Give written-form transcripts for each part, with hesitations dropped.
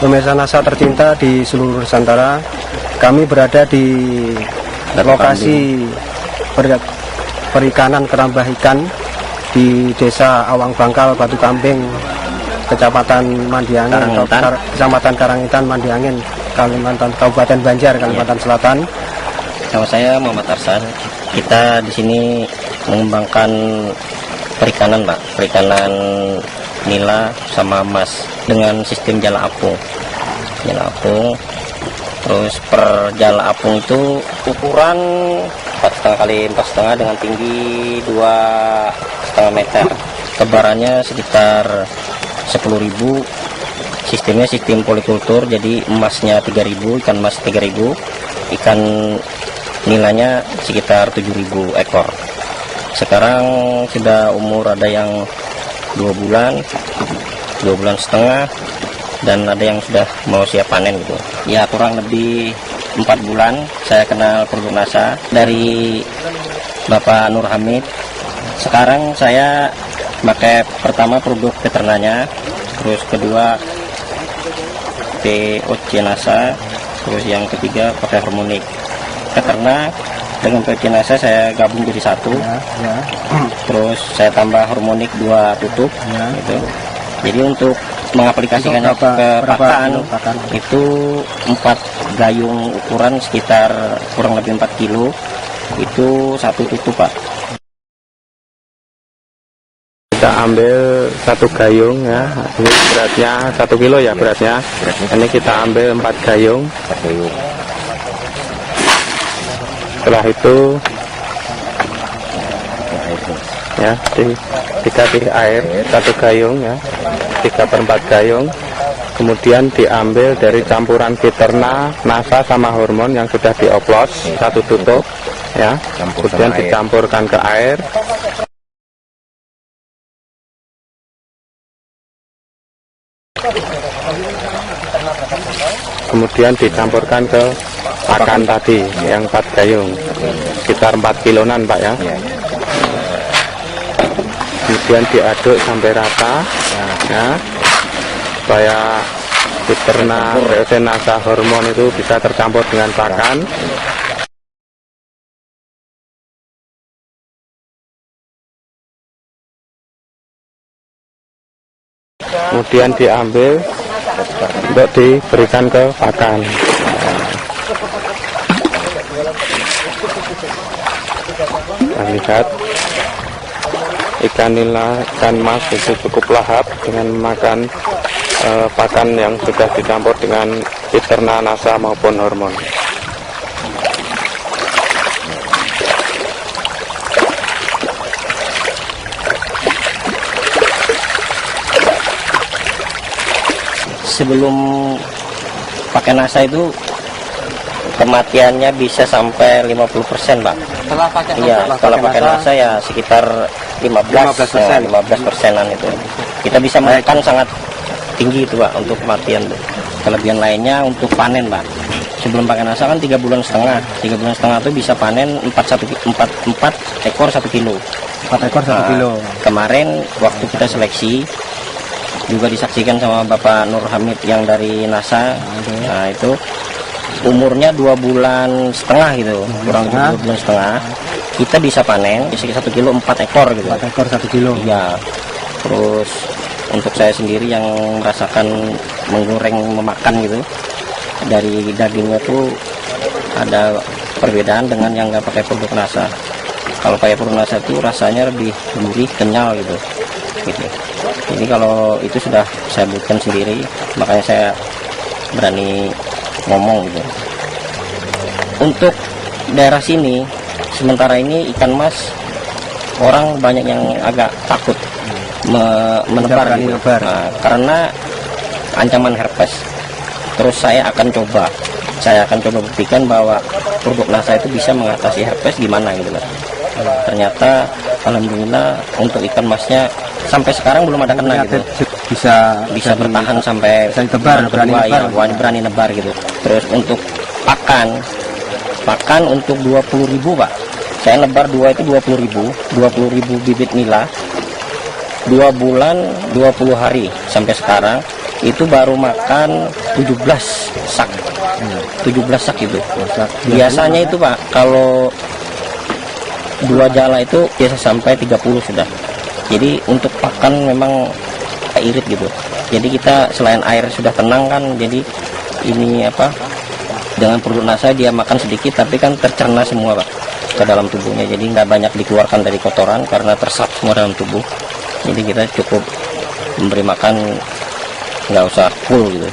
Pemirsa NASA tercinta di seluruh Nusantara, kami berada di lokasi perikanan kerambah ikan di Desa Awang Bangkal, Batu Kambing, Kecamatan Mandiangin, Kecamatan Karangitan, Mandiangin, Kabupaten Banjar, Kalimantan Selatan. Nama saya Muhammad Arsan. Kita di sini mengembangkan perikanan, Pak. Perikanan nila sama emas dengan sistem jala apung. Jala apung. Terus per jala apung itu ukuran 4,5 kali 4,5 dengan tinggi 2,5 meter. Kebarannya sekitar 10.000. Sistemnya sistem polikultur, jadi emasnya 3.000, ikan emas 3.000, ikan nilainya sekitar 7.000 ekor. Sekarang sudah umur ada yang 2 bulan setengah, dan ada yang sudah mau siap panen gitu. Ya kurang lebih 4 bulan saya kenal produk NASA dari Bapak Nur Hamid. Sekarang saya pakai pertama produk veterinanya, terus kedua POC NASA, terus yang ketiga pakai hormonik. Karena dengan POC NASA saya gabung jadi satu, terus saya tambah hormonik 2 tutup, gitu. Jadi untuk mengaplikasikannya ke pakan itu 4 gayung ukuran sekitar kurang lebih 4 kilo, itu 1 tutup, Pak. Kita ambil 1 gayung ya, ini beratnya 1 kilo ya beratnya. Ini kita ambil 4 gayung. Setelah itu ya dikasih air 1 gayung ya, 3/4 gayung. Kemudian diambil dari campuran Veterna, NASA sama hormon yang sudah dioplos 1 tutup ya. Kemudian dicampurkan ke air. Kemudian dicampurkan ke pakan tadi yang 4 gayung, sekitar 4 kiloan Pak ya. Kemudian diaduk sampai rata ya, supaya Veterna, POC NASA hormon itu bisa tercampur dengan pakan. Kemudian diambil untuk diberikan ke pakan. Nah, lihat ikan nila, ikan mas itu cukup lahap dengan makan pakan yang sudah dicampur dengan Veterna, NASA maupun hormon. Sebelum pakai NASA itu kematiannya bisa sampai 50%, Pak. Setelah pakai setelah pakai NASA ya sekitar 15%an itu. Kita bisa menekan sangat tinggi itu, Pak, untuk kematian. Kelebihan lainnya untuk panen, Pak. Sebelum pakai NASA kan 3 bulan setengah. 3 bulan setengah itu bisa panen 4 ekor 1 kilo. 4 ekor 1 kilo. Kemarin waktu kita seleksi juga disaksikan sama Bapak Nur Hamid yang dari NASA. Nah itu umurnya 2 bulan setengah gitu, kurang lebih 2 bulan setengah. Kita bisa panen sekitar 1 kilo 4 ekor gitu. 4 ekor 1 kilo. Ya. Terus untuk saya sendiri yang merasakan menggoreng, memakan gitu, dari dagingnya tuh ada perbedaan dengan yang nggak pakai produk NASA. Kalau pakai produk NASA itu rasanya lebih gurih, kenyal gitu. Jadi kalau itu sudah saya buatkan sendiri, makanya saya berani ngomong gitu. Untuk daerah sini sementara ini ikan mas orang banyak yang agak takut menebar gitu. Nah, karena ancaman herpes. Terus saya akan coba buktikan bahwa produk NASA itu bisa mengatasi herpes gimana gitu kan. Ternyata alhamdulillah untuk ikan masnya sampai sekarang belum ada kena gitu. Bisa bertahan sampai berani nebar gitu. Terus untuk pakan untuk 20.000, Pak. Saya nebar 2 itu 20.000 bibit nila. 2 bulan 20 hari sampai sekarang itu baru makan 17 sak. 17 sak itu. Biasanya itu Pak, kalau 2 jala itu biasa sampai 30 sudah. Jadi untuk pakan memang irit gitu. Jadi kita selain air sudah tenang kan, jadi ini apa, dengan perut nasa dia makan sedikit tapi kan tercerna semua Pak ke dalam tubuhnya, jadi nggak banyak dikeluarkan dari kotoran karena tersap semua dalam tubuh. Jadi kita cukup memberi makan, nggak usah full gitu.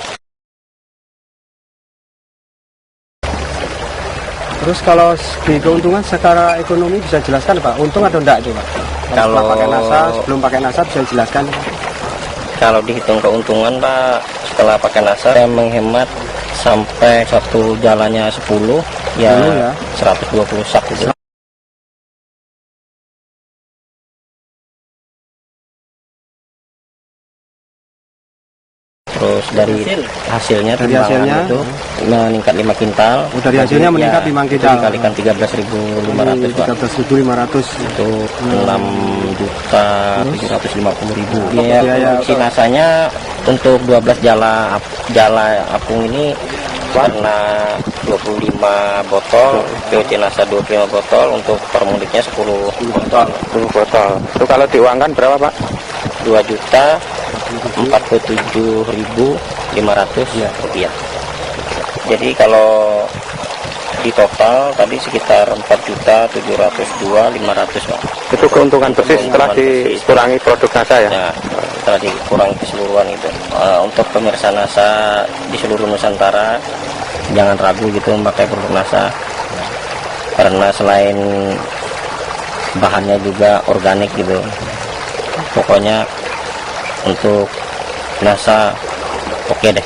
Terus kalau di keuntungan secara ekonomi bisa jelaskan Pak, untung atau enggak itu Pak? Kalau pakai nasa, sebelum pakai nasa bisa jelaskan? Kalau dihitung keuntungan Pak, setelah pakai nasa saya menghemat sampai satu jalannya 10 ya, 120 sak gitu. Terus dari hasilnya itu meningkat 5 kintal. Dari hasilnya meningkat 5 kintal. Dikalikan 13.500 Pak. 13.500 itu 6.750.000. Biaya produksi nasanya untuk 12 jala apung ini karena 25 botol, POC nasa 25 botol, untuk per mudiknya 10 botol. 10 botol. Itu kalau diuangkan berapa Pak? 2.047.500 rupiah. Jadi kalau di total tadi sekitar 4.702.500 Pak. Itu keuntungan bersih setelah dikurangi produk nasa ya? Ya, setelah dikurangi keseluruhan itu. Untuk pemirsa nasa di seluruh Nusantara, jangan ragu gitu memakai produk nasa, karena selain bahannya juga organik gitu. Pokoknya untuk nasa oke deh.